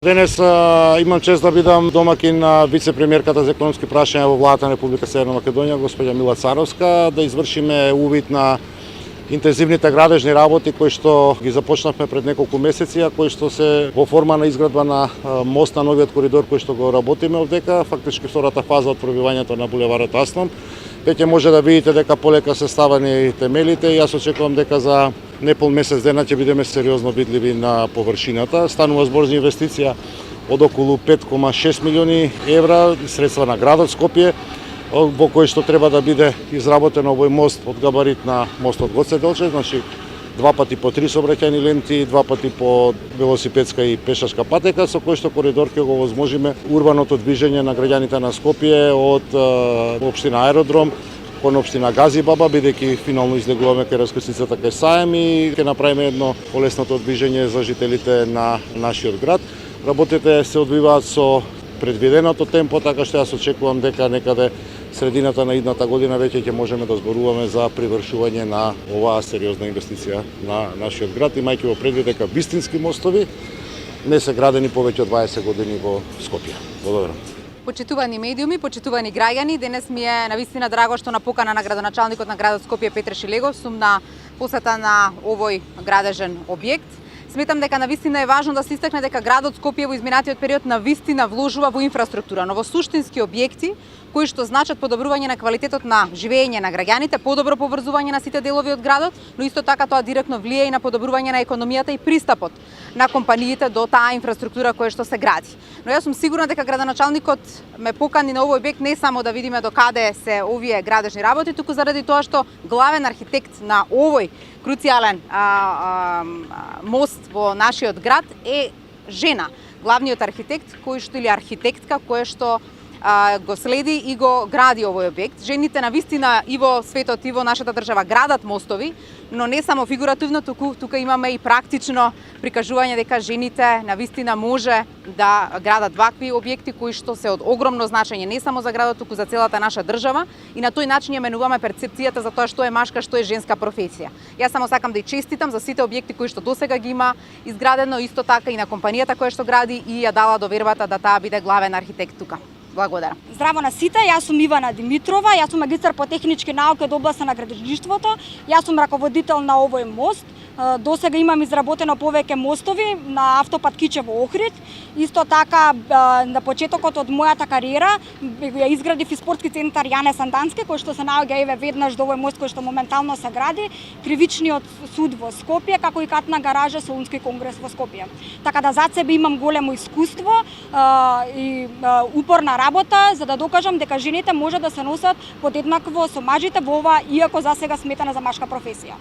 Денес имам чест да бидам домакин на вице-премиерката за економски прашања во владата на Република Северна Македонија, госпоѓа Мила Царовска, да извршиме увид на интензивните градежни работи кои што ги започнавме пред неколку месеци, а кои што се во форма на изградба на мост на новиот коридор кој што го работиме овдека, фактички втората фаза од пробивањето на булеварот Аслан. Веќе може да видите дека полека се ставани темелите и јас очекувам дека за непол месец дена ќе бидеме сериозно видливи на површината. Станува збор за инвестиција од околу 5,6 милиони евра, средства на градот Скопје, во кој што треба да биде изработен овој мост од габарит на мостот Гоце Делчев, значи 2 пати по 3 сообраќајни ленти, 2 пати по велосипедска и пешачка патека, со кој што коридор ќе го возможиме урбаното движење на граѓаните на Скопје од општина Аеродром кон општина Газибаба, бидејќи финално излегуваме кај раскрсницата кај Саем и ќе направиме едно полесното движење за жителите на нашиот град. Работите се одвиваат со предвиденото темпо, така што јас очекувам дека некаде средината на идната година веќе ќе можеме да зборуваме за привршување на оваа сериозна инвестиција на нашиот град, имајќи во предвид дека вистински мостови не се градени повеќе од 20 години во Скопје. Благодарам. Почитувани медиуми, почитувани граѓани, денес ми е навистина драго што на покана на градоначалникот на градот Скопје Петре Шилегов сум на посета на овој градежен објект. Сметам дека навистина е важно да се истакне дека градот Скопје во изминатиот период навистина вложува во инфраструктура, но во суштински објекти кои што значат подобрување на квалитетот на живење на граѓаните, подобро поврзување на сите делови од градот, но исто така тоа директно влие и на подобрување на економијата и пристапот на компаниите до таа инфраструктура која што се гради. Но јас сум сигурна дека градоначалникот ме покани на овој објект не само да видиме до каде се овие градежни работи, туку заради тоа што главен архитект на овој круцијален мост во нашиот град е жена, главниот архитект кој што или архитектка која што го следи и го гради овој објект. Жените навистина и во светот и во нашата држава градат мостови, но не само фигуративно, тука имаме и практично прикажување дека жените навистина може да градат вакви објекти кои што се од огромно значење не само за градот, туку за целата наша држава и на тој начин ја менуваме перцепцијата за тоа што е машка, што е женска професија. Јас само сакам да ја честитам за сите објекти кои што досега ги има изградено, исто така и на компанијата која што гради и ја дала довербата да таа биде главен архитект тука. Благодарам. Здраво на сите, јас сум Ивана Димитрова, јас сум магистар по технички науки од областа на градежништвото, јас сум раководител на овој мост. Досега имам изработено повеќе мостови на автопат Кичево-Охрид. Исто така на почетокот од мојата кариера ја изградив и спортски центар Јане Сандански, кој што се наоѓа еве веднаш до овој мост кој што моментално се гради, Кривичниот суд во Скопје, како и катна гаража Солунски конгрес во Скопје. Така да зад себе имам големо искуство и упорна работа за да докажам дека жените може да се носат подеднакво со мажите во ова, иако засега сметана за машка професија.